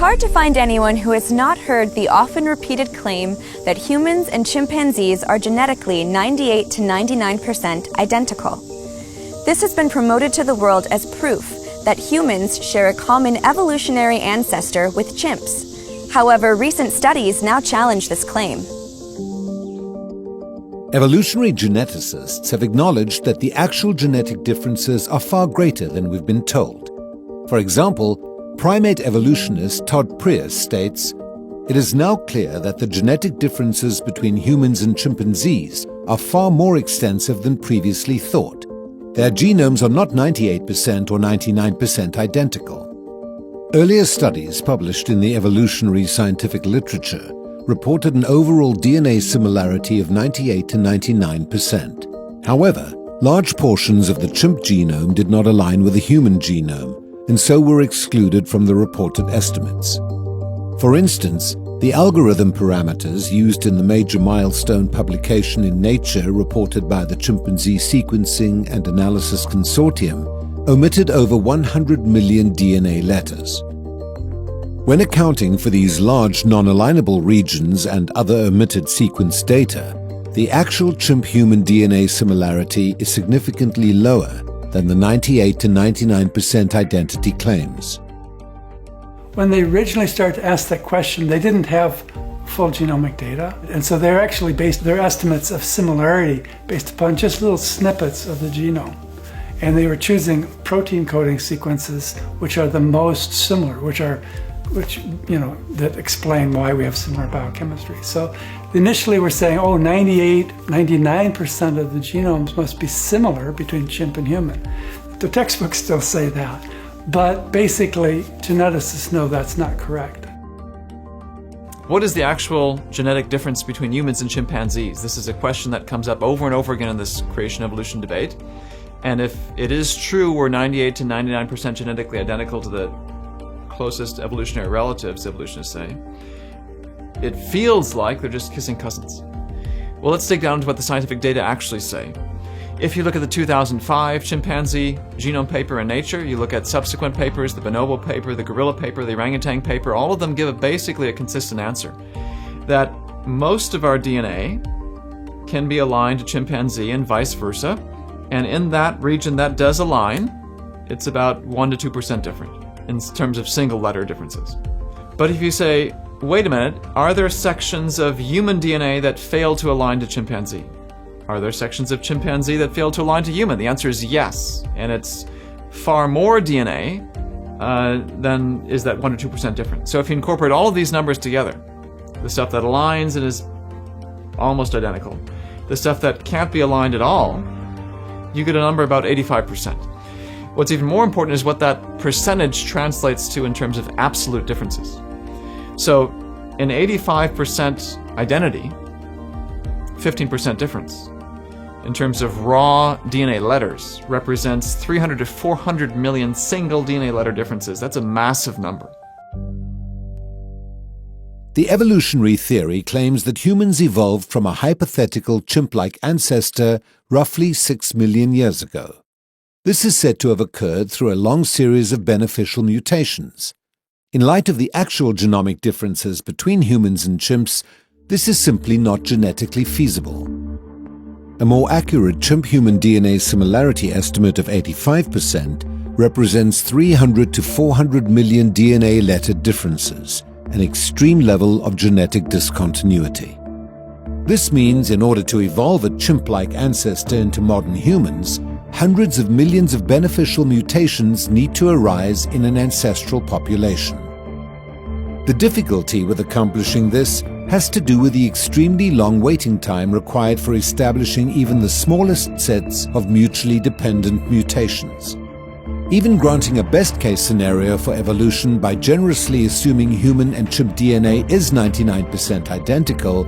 hard to find anyone who has not heard the often repeated claim that humans and chimpanzees are genetically 98 to 99% identical. This has been promoted to the world as proof that humans share a common evolutionary ancestor with chimps. However, recent studies now challenge this claim. Evolutionary geneticists have acknowledged that the actual genetic differences are far greater than we've been told. For example, primate evolutionist Todd Prius states, "It is now clear that the genetic differences between humans and chimpanzees are far more extensive than previously thought. Their genomes are not 98% or 99% identical." Earlier studies published in the evolutionary scientific literature reported an overall DNA similarity of 98 to 99%. However, large portions of the chimp genome did not align with the human genome, and so were excluded from the reported estimates. For instance, the algorithm parameters used in the major milestone publication in Nature reported by the Chimpanzee Sequencing and Analysis Consortium omitted over 100 million DNA letters. When accounting for these large non-alignable regions and other omitted sequence data, the actual chimp-human DNA similarity is significantly lower than the 98 to 99% identity claims. When they originally started to ask that question, they didn't have full genomic data, and so they're actually based their estimates of similarity based upon just little snippets of the genome. And they were choosing protein coding sequences which are the most similar, that explain why we have similar biochemistry. So initially we're saying, 98, 99% of the genomes must be similar between chimp and human. The textbooks still say that, but basically geneticists know that's not correct. What is the actual genetic difference between humans and chimpanzees? This is a question that comes up over and over again in this creation-evolution debate. And if it is true we're 98 to 99% genetically identical to the closest evolutionary relatives, evolutionists say, it feels like they're just kissing cousins. Well, let's dig down into what the scientific data actually say. If you look at the 2005 chimpanzee genome paper in Nature, you look at subsequent papers, the bonobo paper, the gorilla paper, the orangutan paper, all of them give basically a consistent answer. That most of our DNA can be aligned to chimpanzee and vice versa, and in that region that does align, it's about 1 to 2% different in terms of single letter differences. But if you say, wait a minute, are there sections of human DNA that fail to align to chimpanzee? Are there sections of chimpanzee that fail to align to human? The answer is yes, and it's far more DNA than is that 1 to 2% different. So if you incorporate all of these numbers together, the stuff that aligns and is almost identical, the stuff that can't be aligned at all, you get a number about 85%. What's even more important is what that percentage translates to in terms of absolute differences. So in 85% identity, 15% difference in terms of raw DNA letters represents 300 to 400 million single DNA letter differences. That's a massive number. The evolutionary theory claims that humans evolved from a hypothetical chimp-like ancestor roughly 6 million years ago. This is said to have occurred through a long series of beneficial mutations. In light of the actual genomic differences between humans and chimps, this is simply not genetically feasible. A more accurate chimp-human DNA similarity estimate of 85% represents 300 to 400 million DNA letter differences, an extreme level of genetic discontinuity. This means in order to evolve a chimp-like ancestor into modern humans, hundreds of millions of beneficial mutations need to arise in an ancestral population. The difficulty with accomplishing this has to do with the extremely long waiting time required for establishing even the smallest sets of mutually dependent mutations. Even granting a best-case scenario for evolution by generously assuming human and chimp DNA is 99% identical,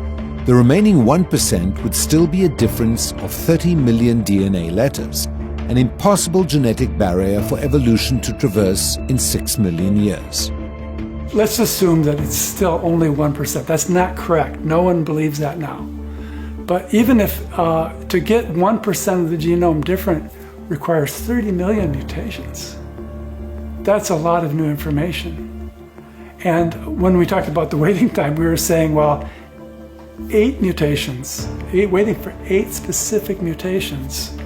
the remaining 1% would still be a difference of 30 million DNA letters, an impossible genetic barrier for evolution to traverse in 6 million years. Let's assume that it's still only 1%. That's not correct. No one believes that now. But even if to get 1% of the genome different requires 30 million mutations, that's a lot of new information. And when we talked about the waiting time, we were saying, well, 8 mutations, waiting for 8 specific mutations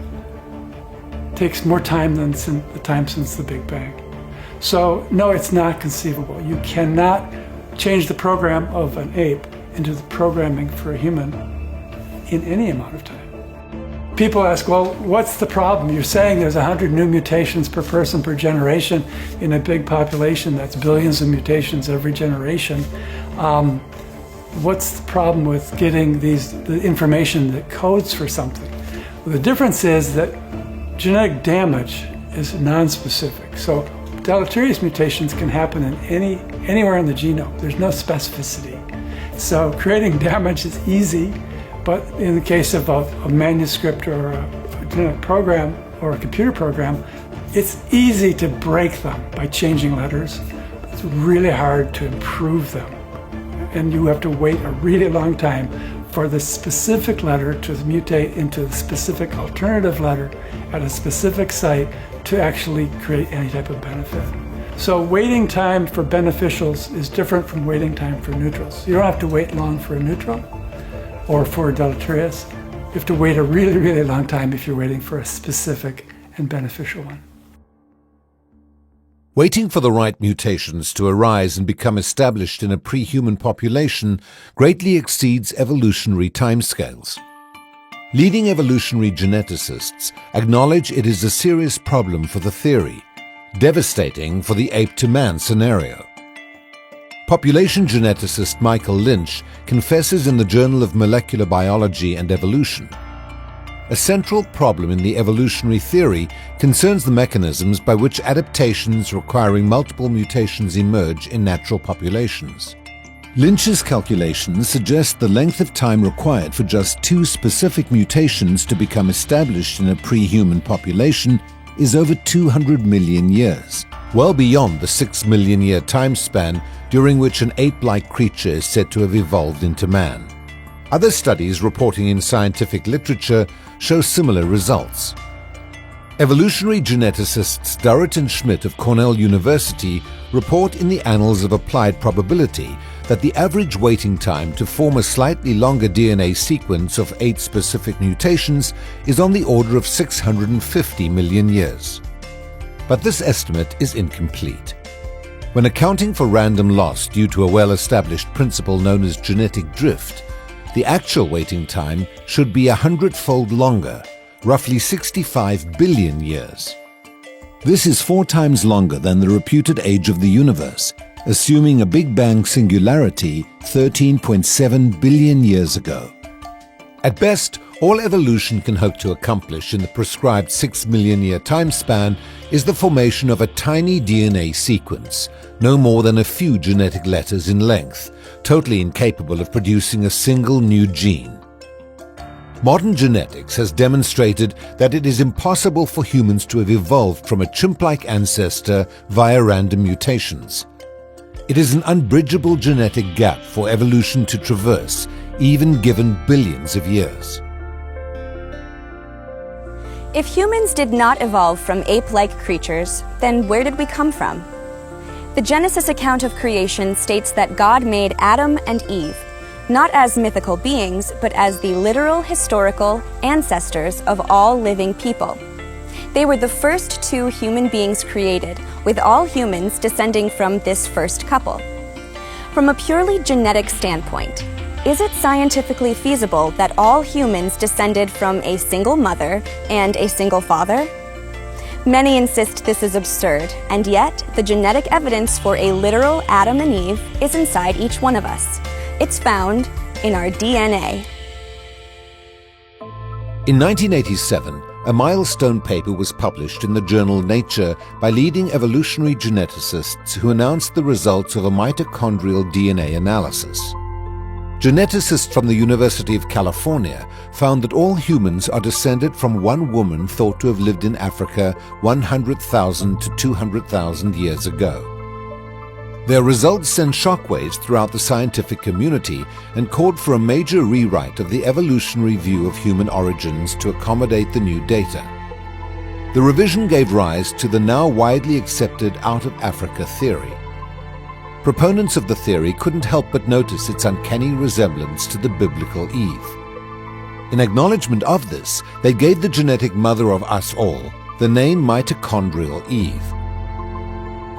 takes more time than the time since the Big Bang. So no, it's not conceivable. You cannot change the program of an ape into the programming for a human in any amount of time. People ask, well, what's the problem? You're saying there's 100 new mutations per person per generation in a big population. That's billions of mutations every generation. What's the problem with getting the information that codes for something? Well, the difference is that genetic damage is non-specific. So deleterious mutations can happen in anywhere in the genome. There's no specificity. So creating damage is easy, but in the case of a manuscript or a genetic program or a computer program, it's easy to break them by changing letters. It's really hard to improve them. And you have to wait a really long time for the specific letter to mutate into the specific alternative letter at a specific site to actually create any type of benefit. So waiting time for beneficials is different from waiting time for neutrals. You don't have to wait long for a neutral or for a deleterious. You have to wait a really, really long time if you're waiting for a specific and beneficial one. Waiting for the right mutations to arise and become established in a pre-human population greatly exceeds evolutionary timescales. Leading evolutionary geneticists acknowledge it is a serious problem for the theory, devastating for the ape-to-man scenario. Population geneticist Michael Lynch confesses in the Journal of Molecular Biology and Evolution. A central problem in the evolutionary theory concerns the mechanisms by which adaptations requiring multiple mutations emerge in natural populations. Lynch's calculations suggest the length of time required for just 2 specific mutations to become established in a pre-human population is over 200 million years, well beyond the 6 million year time span during which an ape-like creature is said to have evolved into man. Other studies reporting in scientific literature show similar results. Evolutionary geneticists Durrett and Schmidt of Cornell University report in the Annals of Applied Probability that the average waiting time to form a slightly longer DNA sequence of 8 specific mutations is on the order of 650 million years. But this estimate is incomplete. When accounting for random loss due to a well-established principle known as genetic drift, the actual waiting time should be 100-fold longer, roughly 65 billion years. This is 4 times longer than the reputed age of the universe, assuming a Big Bang singularity 13.7 billion years ago. At best, all evolution can hope to accomplish in the prescribed 6 million year time span is the formation of a tiny DNA sequence, no more than a few genetic letters in length, totally incapable of producing a single new gene. Modern genetics has demonstrated that it is impossible for humans to have evolved from a chimp-like ancestor via random mutations. It is an unbridgeable genetic gap for evolution to traverse, even given billions of years. If humans did not evolve from ape-like creatures, then where did we come from? The Genesis account of creation states that God made Adam and Eve, not as mythical beings, but as the literal historical ancestors of all living people. They were the first 2 human beings created, with all humans descending from this first couple. From a purely genetic standpoint, is it scientifically feasible that all humans descended from a single mother and a single father? Many insist this is absurd, and yet the genetic evidence for a literal Adam and Eve is inside each one of us. It's found in our DNA. In 1987, a milestone paper was published in the journal Nature by leading evolutionary geneticists who announced the results of a mitochondrial DNA analysis. Geneticists from the University of California found that all humans are descended from one woman thought to have lived in Africa 100,000 to 200,000 years ago. Their results sent shockwaves throughout the scientific community and called for a major rewrite of the evolutionary view of human origins to accommodate the new data. The revision gave rise to the now widely accepted out-of-Africa theory. proponents of the theory couldn't help but notice its uncanny resemblance to the biblical Eve. In acknowledgement of this, they gave the genetic mother of us all the name mitochondrial Eve.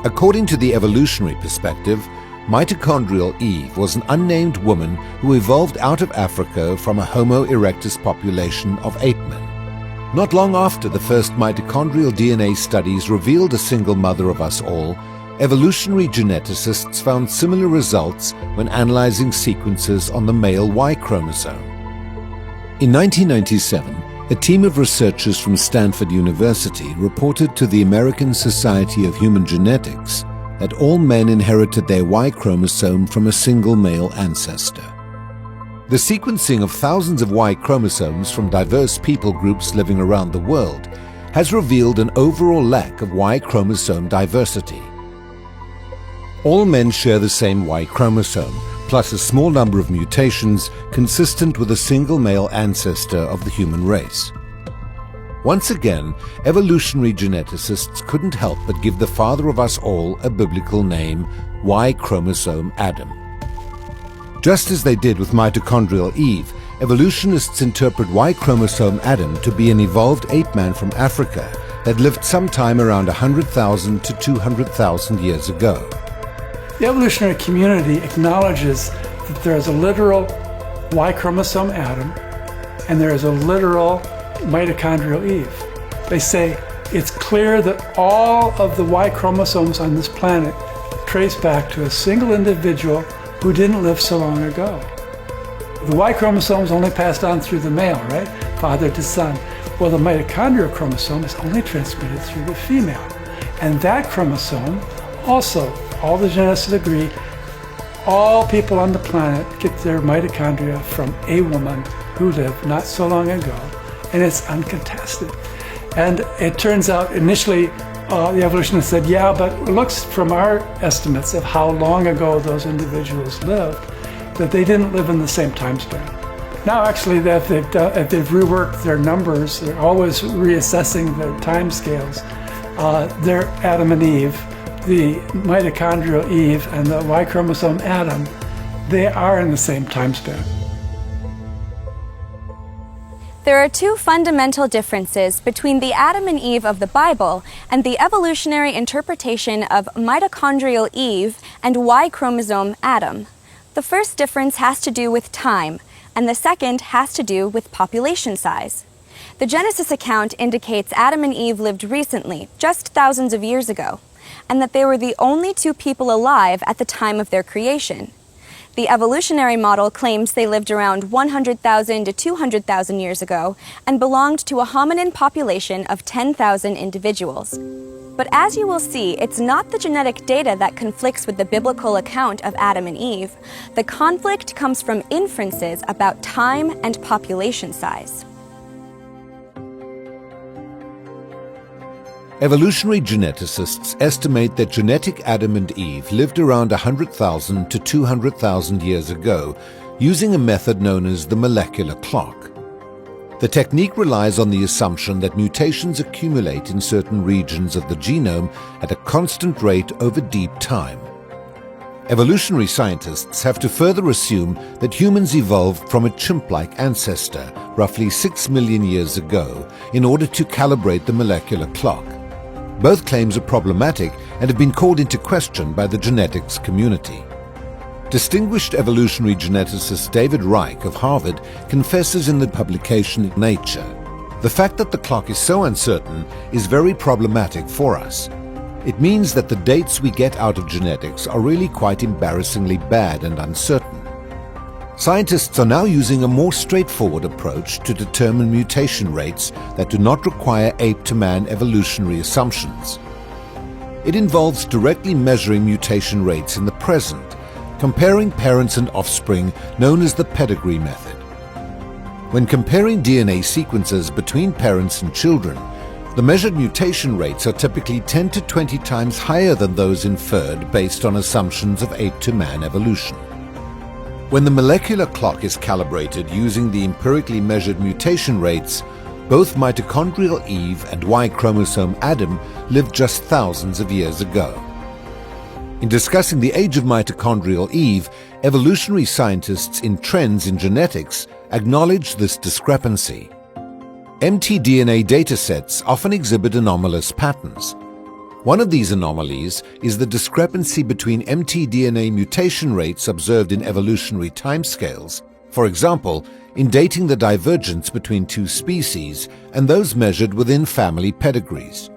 According to the evolutionary perspective, mitochondrial Eve was an unnamed woman who evolved out of Africa from a Homo erectus population of ape men. Not long after the first mitochondrial DNA studies revealed a single mother of us all, evolutionary geneticists found similar results when analyzing sequences on the male Y chromosome. In 1997, a team of researchers from Stanford University reported to the American Society of Human Genetics that all men inherited their Y chromosome from a single male ancestor. The sequencing of thousands of Y chromosomes from diverse people groups living around the world has revealed an overall lack of Y chromosome diversity. All men share the same Y chromosome, plus a small number of mutations consistent with a single male ancestor of the human race. Once again, evolutionary geneticists couldn't help but give the father of us all a biblical name, Y chromosome Adam. Just as they did with mitochondrial Eve, evolutionists interpret Y chromosome Adam to be an evolved ape man from Africa that lived sometime around 100,000 to 200,000 years ago. The evolutionary community acknowledges that there is a literal Y chromosome Adam and there is a literal mitochondrial Eve. They say it's clear that all of the Y chromosomes on this planet trace back to a single individual who didn't live so long ago. The Y chromosomes only passed on through the male, right? Father to son. Well, the mitochondrial chromosome is only transmitted through the female. And that chromosome also, all the geneticists agree, all people on the planet get their mitochondria from a woman who lived not so long ago, and it's uncontested. And it turns out initially the evolutionists said, yeah, but it looks from our estimates of how long ago those individuals lived that they didn't live in the same time span. Now actually that they've reworked their numbers, they're always reassessing their time scales. They're Adam and Eve, the mitochondrial Eve and the Y chromosome Adam, they are in the same time span. There are two fundamental differences between the Adam and Eve of the Bible and the evolutionary interpretation of mitochondrial Eve and Y chromosome Adam. The first difference has to do with time, and the second has to do with population size. The Genesis account indicates Adam and Eve lived recently, just thousands of years ago, and that they were the only two people alive at the time of their creation. The evolutionary model claims they lived around 100,000 to 200,000 years ago and belonged to a hominin population of 10,000 individuals. But as you will see, it's not the genetic data that conflicts with the biblical account of Adam and Eve. The conflict comes from inferences about time and population size. Evolutionary geneticists estimate that genetic Adam and Eve lived around 100,000 to 200,000 years ago using a method known as the molecular clock. The technique relies on the assumption that mutations accumulate in certain regions of the genome at a constant rate over deep time. Evolutionary scientists have to further assume that humans evolved from a chimp-like ancestor roughly 6 million years ago in order to calibrate the molecular clock. Both claims are problematic and have been called into question by the genetics community. Distinguished evolutionary geneticist David Reich of Harvard confesses in the publication Nature, the fact that the clock is so uncertain is very problematic for us. It means that the dates we get out of genetics are really quite embarrassingly bad and uncertain. Scientists are now using a more straightforward approach to determine mutation rates that do not require ape-to-man evolutionary assumptions. It involves directly measuring mutation rates in the present, comparing parents and offspring, known as the pedigree method. When comparing DNA sequences between parents and children, the measured mutation rates are typically 10 to 20 times higher than those inferred based on assumptions of ape-to-man evolution. When the molecular clock is calibrated using the empirically measured mutation rates, both mitochondrial Eve and Y chromosome Adam lived just thousands of years ago. In discussing the age of mitochondrial Eve, evolutionary scientists in Trends in Genetics acknowledge this discrepancy. mtDNA datasets often exhibit anomalous patterns. One of these anomalies is the discrepancy between mtDNA mutation rates observed in evolutionary timescales, for example, in dating the divergence between two species and those measured within family pedigrees.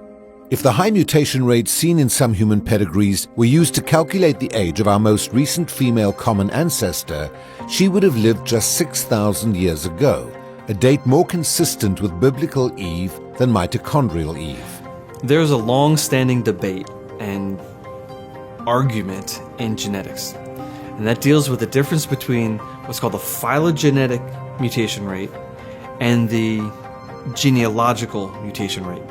If the high mutation rates seen in some human pedigrees were used to calculate the age of our most recent female common ancestor, she would have lived just 6,000 years ago, a date more consistent with biblical Eve than mitochondrial Eve. There's a long-standing debate and argument in genetics, and that deals with the difference between what's called the phylogenetic mutation rate and the genealogical mutation rate.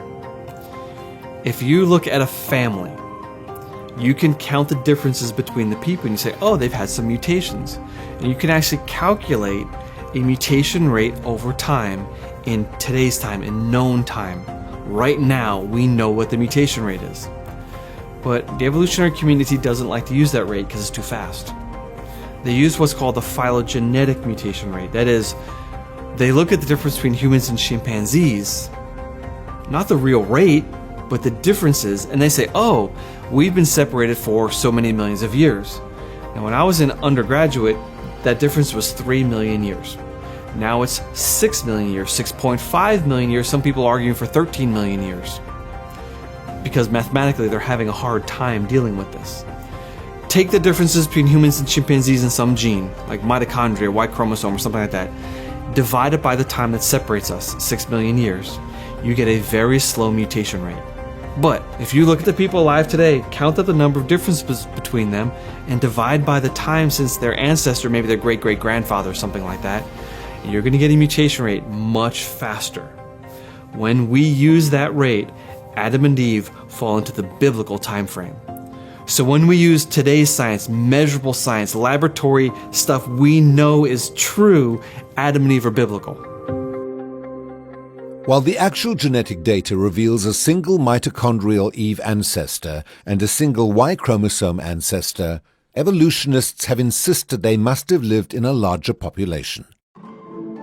If you look at a family, you can count the differences between the people and you say, oh, they've had some mutations. And you can actually calculate a mutation rate over time in today's time, in known time. Right now, we know what the mutation rate is. But the evolutionary community doesn't like to use that rate because it's too fast. They use what's called the phylogenetic mutation rate. That is, they look at the difference between humans and chimpanzees, not the real rate, but the differences, and they say, oh, we've been separated for so many millions of years. Now, when I was an undergraduate, that difference was 3 million years. Now it's 6 million years, 6.5 million years. Some people are arguing for 13 million years because mathematically they're having a hard time dealing with this. Take the differences between humans and chimpanzees in some gene, like mitochondria, Y chromosome, or something like that. Divide it by the time that separates us, 6 million years. You get a very slow mutation rate. But if you look at the people alive today, count up the number of differences between them, and divide by the time since their ancestor, maybe their great-great-grandfather or something like that, you're going to get a mutation rate much faster. When we use that rate, Adam and Eve fall into the biblical time frame. So when we use today's science, measurable science, laboratory stuff we know is true, Adam and Eve are biblical. While the actual genetic data reveals a single mitochondrial Eve ancestor and a single Y chromosome ancestor, evolutionists have insisted they must have lived in a larger population.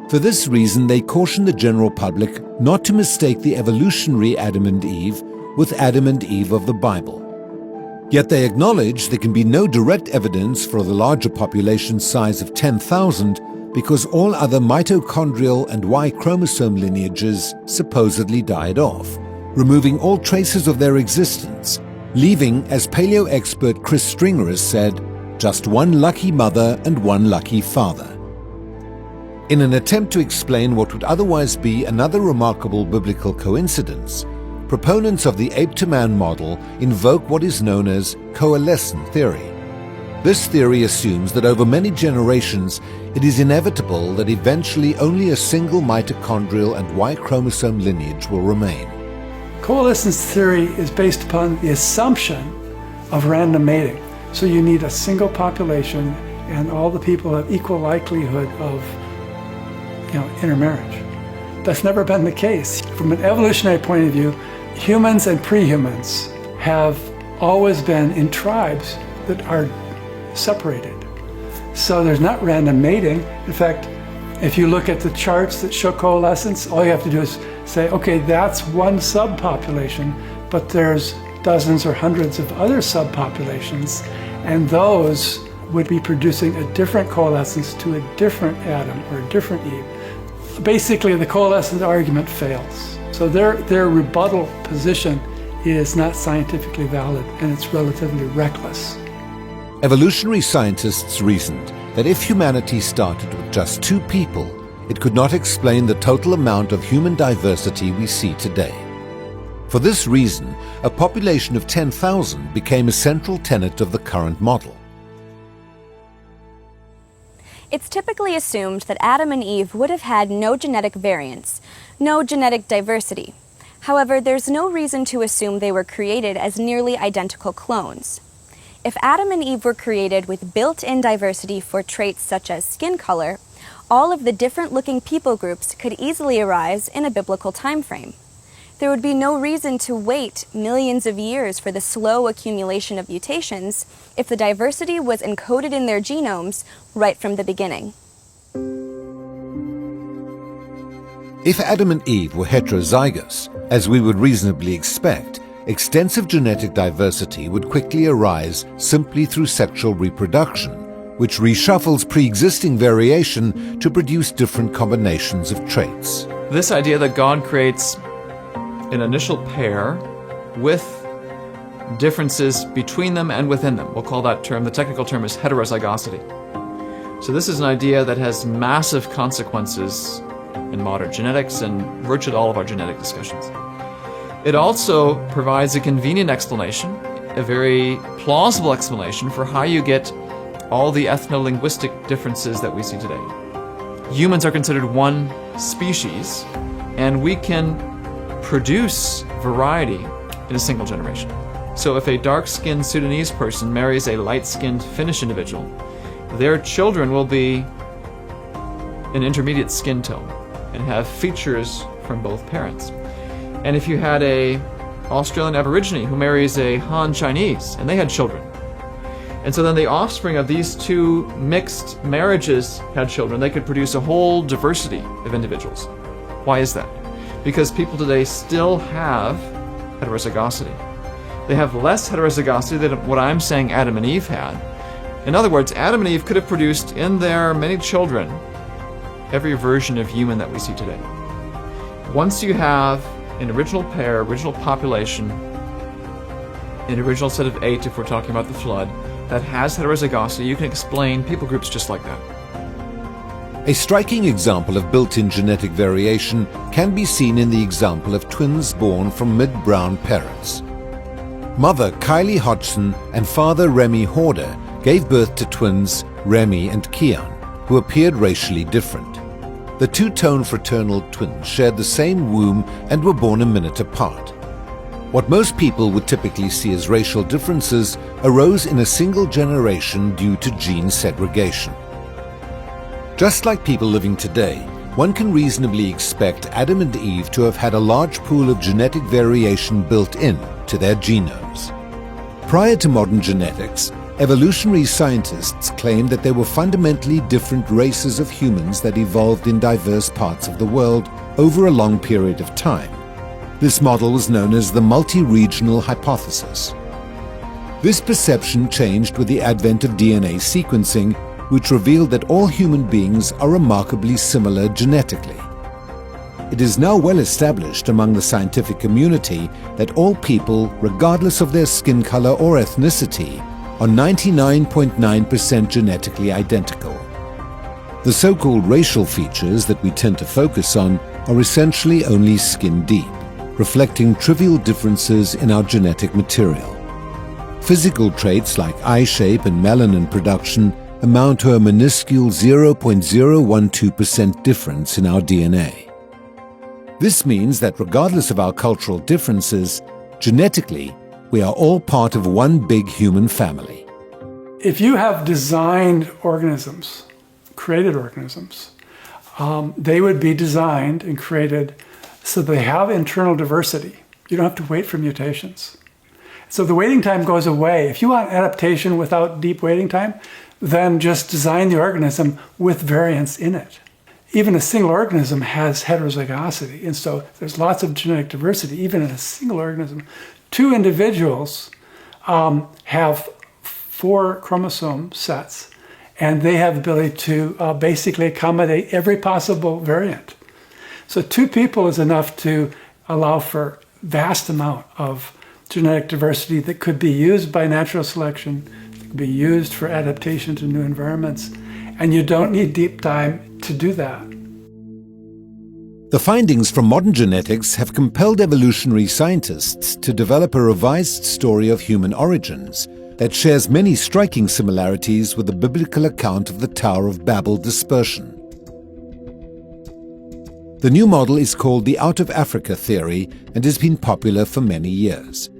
For this reason, they caution the general public not to mistake the evolutionary Adam and Eve with Adam and Eve of the Bible. Yet they acknowledge there can be no direct evidence for the larger population size of 10,000 because all other mitochondrial and Y chromosome lineages supposedly died off, removing all traces of their existence, leaving, as paleo expert Chris Stringer has said, just one lucky mother and one lucky father. In an attempt to explain what would otherwise be another remarkable biblical coincidence, proponents of the ape-to-man model invoke what is known as coalescent theory. This theory assumes that over many generations, it is inevitable that eventually only a single mitochondrial and Y chromosome lineage will remain. Coalescence theory is based upon the assumption of random mating. So you need a single population and all the people have equal likelihood of intermarriage. That's never been the case. From an evolutionary point of view, humans and pre-humans have always been in tribes that are separated. So there's not random mating. In fact, if you look at the charts that show coalescence, all you have to do is say, okay, that's one subpopulation, but there's dozens or hundreds of other subpopulations, and those would be producing a different coalescence to a different Adam or a different Eve. Basically, the coalescence argument fails. So their rebuttal position is not scientifically valid, and it's relatively reckless. Evolutionary scientists reasoned that if humanity started with just 2 people, it could not explain the total amount of human diversity we see today. For this reason, a population of 10,000 became a central tenet of the current model. It's typically assumed that Adam and Eve would have had no genetic variance, no genetic diversity. However, there's no reason to assume they were created as nearly identical clones. If Adam and Eve were created with built-in diversity for traits such as skin color, all of the different-looking people groups could easily arise in a biblical time frame. There would be no reason to wait millions of years for the slow accumulation of mutations if the diversity was encoded in their genomes right from the beginning. If Adam and Eve were heterozygous, as we would reasonably expect, extensive genetic diversity would quickly arise simply through sexual reproduction, which reshuffles pre-existing variation to produce different combinations of traits. This idea that God creates an initial pair with differences between them and within them. We'll call that term, the technical term is heterozygosity. So this is an idea that has massive consequences in modern genetics and virtually all of our genetic discussions. It also provides a convenient explanation, a very plausible explanation for how you get all the ethno-linguistic differences that we see today. Humans are considered one species, and we can produce variety in a single generation. So if a dark-skinned Sudanese person marries a light-skinned Finnish individual, their children will be an intermediate skin tone and have features from both parents. And if you had a Australian Aborigine who marries a Han Chinese, and they had children, and so then the offspring of these two mixed marriages had children, they could produce a whole diversity of individuals. Why is that? Because people today still have heterozygosity. They have less heterozygosity than what I'm saying Adam and Eve had. In other words, Adam and Eve could have produced in their many children every version of human that we see today. Once you have an original pair, original population, an original set of 8 if we're talking about the flood, that has heterozygosity, you can explain people groups just like that. A striking example of built-in genetic variation can be seen in the example of twins born from mid-brown parents. Mother Kylie Hodgson and father Remy Horder gave birth to twins Remy and Keon, who appeared racially different. The two-tone fraternal twins shared the same womb and were born a minute apart. What most people would typically see as racial differences arose in a single generation due to gene segregation. Just like people living today, one can reasonably expect Adam and Eve to have had a large pool of genetic variation built in to their genomes. Prior to modern genetics, evolutionary scientists claimed that there were fundamentally different races of humans that evolved in diverse parts of the world over a long period of time. This model was known as the multi-regional hypothesis. This perception changed with the advent of DNA sequencing, which revealed that all human beings are remarkably similar genetically. It is now well established among the scientific community that all people, regardless of their skin color or ethnicity, are 99.9% genetically identical. The so-called racial features that we tend to focus on are essentially only skin deep, reflecting trivial differences in our genetic material. Physical traits like eye shape and melanin production amount to a minuscule 0.012% difference in our DNA. This means that regardless of our cultural differences, genetically, we are all part of one big human family. If you have designed organisms, created organisms, they would be designed and created so they have internal diversity. You don't have to wait for mutations. So the waiting time goes away. If you want adaptation without deep waiting time, then just design the organism with variants in it. Even a single organism has heterozygosity, and so there's lots of genetic diversity, even in a single organism. Two individuals have 4 chromosome sets, and they have the ability to basically accommodate every possible variant. So 2 people is enough to allow for vast amount of genetic diversity that could be used by natural selection, could be used for adaptation to new environments, and you don't need deep time to do that. The findings from modern genetics have compelled evolutionary scientists to develop a revised story of human origins that shares many striking similarities with the biblical account of the Tower of Babel dispersion. The new model is called the Out of Africa theory and has been popular for many years.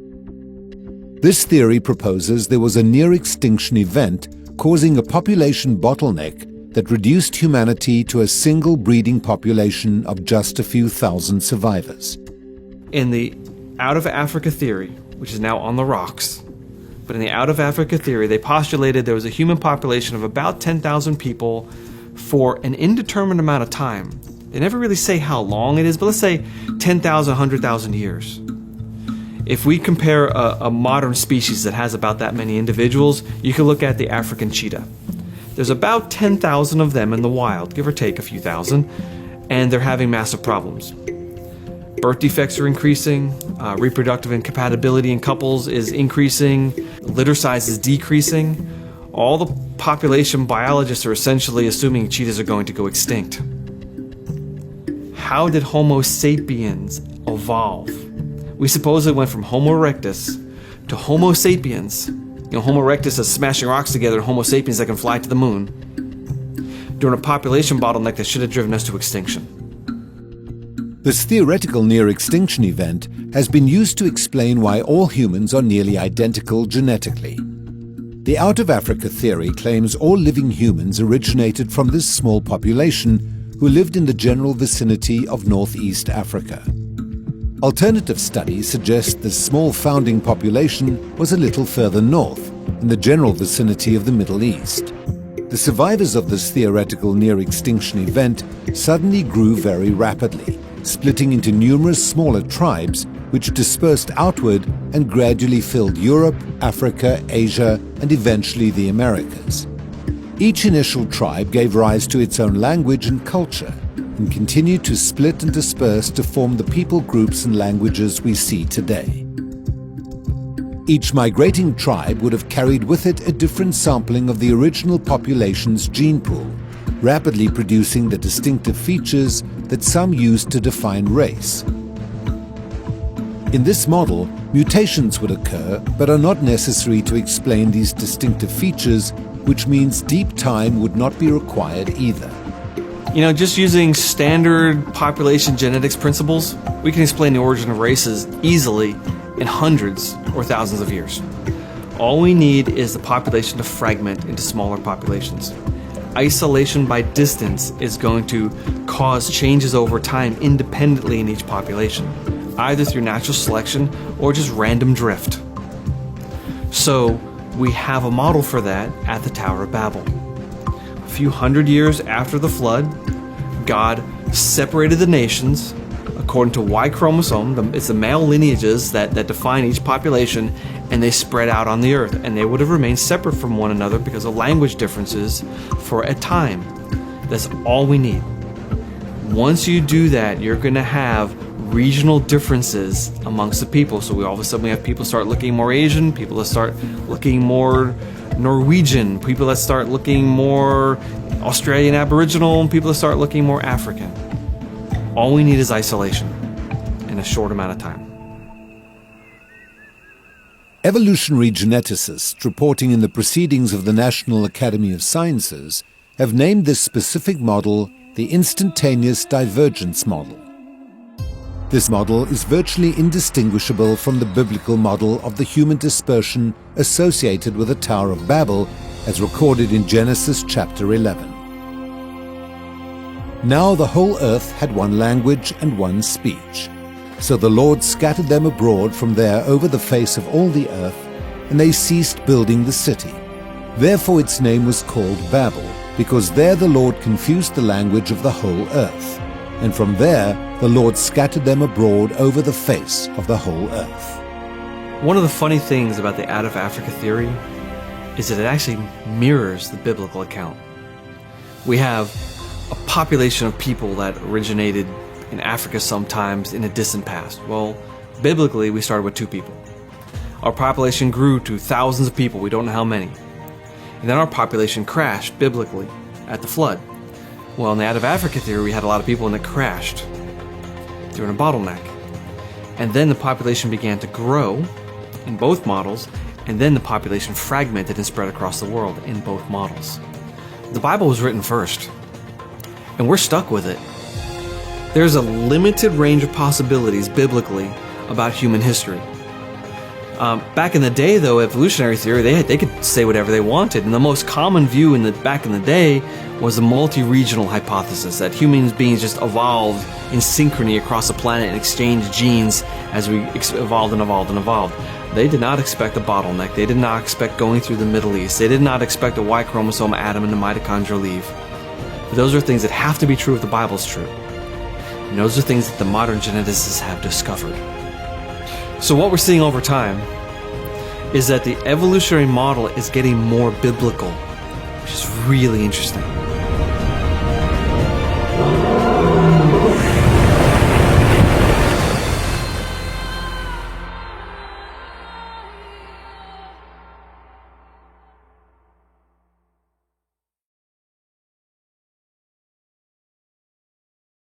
This theory proposes there was a near-extinction event causing a population bottleneck that reduced humanity to a single breeding population of just a few thousand survivors. In the out of Africa theory, which is now on the rocks, but in the out of Africa theory, they postulated there was a human population of about 10,000 people for an indeterminate amount of time. They never really say how long it is, but let's say 10,000, 100,000 years. If we compare a modern species that has about that many individuals, you can look at the African cheetah. There's about 10,000 of them in the wild, give or take a few thousand, and they're having massive problems. Birth defects are increasing, reproductive incompatibility in couples is increasing, litter size is decreasing. All the population biologists are essentially assuming cheetahs are going to go extinct. How did Homo sapiens evolve? We supposedly went from Homo erectus to Homo sapiens. Homo erectus is smashing rocks together, and Homo sapiens that can fly to the moon, during a population bottleneck that should have driven us to extinction. This theoretical near-extinction event has been used to explain why all humans are nearly identical genetically. The out-of-Africa theory claims all living humans originated from this small population who lived in the general vicinity of northeast Africa. Alternative studies suggest this small founding population was a little further north, in the general vicinity of the Middle East. The survivors of this theoretical near-extinction event suddenly grew very rapidly, splitting into numerous smaller tribes which dispersed outward and gradually filled Europe, Africa, Asia, and eventually the Americas. Each initial tribe gave rise to its own language and culture, and continued to split and disperse to form the people groups and languages we see today. Each migrating tribe would have carried with it a different sampling of the original population's gene pool, rapidly producing the distinctive features that some used to define race. In this model, mutations would occur but are not necessary to explain these distinctive features, which means deep time would not be required either. Just using standard population genetics principles, we can explain the origin of races easily in hundreds or thousands of years. All we need is the population to fragment into smaller populations. Isolation by distance is going to cause changes over time independently in each population, either through natural selection or just random drift. So we have a model for that at the Tower of Babel. A few hundred years after the flood, God separated the nations according to Y chromosome. It's the male lineages that define each population, and they spread out on the earth, and they would have remained separate from one another because of language differences for a time. That's all we need. Once you do that, you're going to have regional differences amongst the people. So all of a sudden we have people start looking more Asian, people that start looking more Norwegian, people that start looking more Australian Aboriginal, and people that start looking more African. All we need is isolation in a short amount of time. Evolutionary geneticists reporting in the Proceedings of the National Academy of Sciences have named this specific model the instantaneous divergence model. This model is virtually indistinguishable from the biblical model of the human dispersion associated with the Tower of Babel as recorded in Genesis chapter 11. Now the whole earth had one language and one speech. So the Lord scattered them abroad from there over the face of all the earth, and they ceased building the city. Therefore its name was called Babel, because there the Lord confused the language of the whole earth. And from there the Lord scattered them abroad over the face of the whole earth. One of the funny things about the out of Africa theory is that it actually mirrors the biblical account. We have a population of people that originated in Africa sometimes in a distant past. Well, biblically, we started with 2 people. Our population grew to thousands of people, we don't know how many. And then our population crashed, biblically, at the flood. Well, in the out of Africa theory, we had a lot of people and it crashed during a bottleneck. And then the population began to grow in both models, and then the population fragmented and spread across the world in both models. The Bible was written first, and we're stuck with it. There's a limited range of possibilities biblically about human history. Back in the day, though, evolutionary theory, they could say whatever they wanted. And the most common view back in the day was the multi-regional hypothesis, that human beings just evolved in synchrony across the planet and exchanged genes as we evolved and evolved and evolved. They did not expect a bottleneck. They did not expect going through the Middle East. They did not expect a Y chromosome atom and a mitochondrial leave. But those are things that have to be true if the Bible's true. And those are things that the modern geneticists have discovered. So what we're seeing over time is that the evolutionary model is getting more biblical, which is really interesting.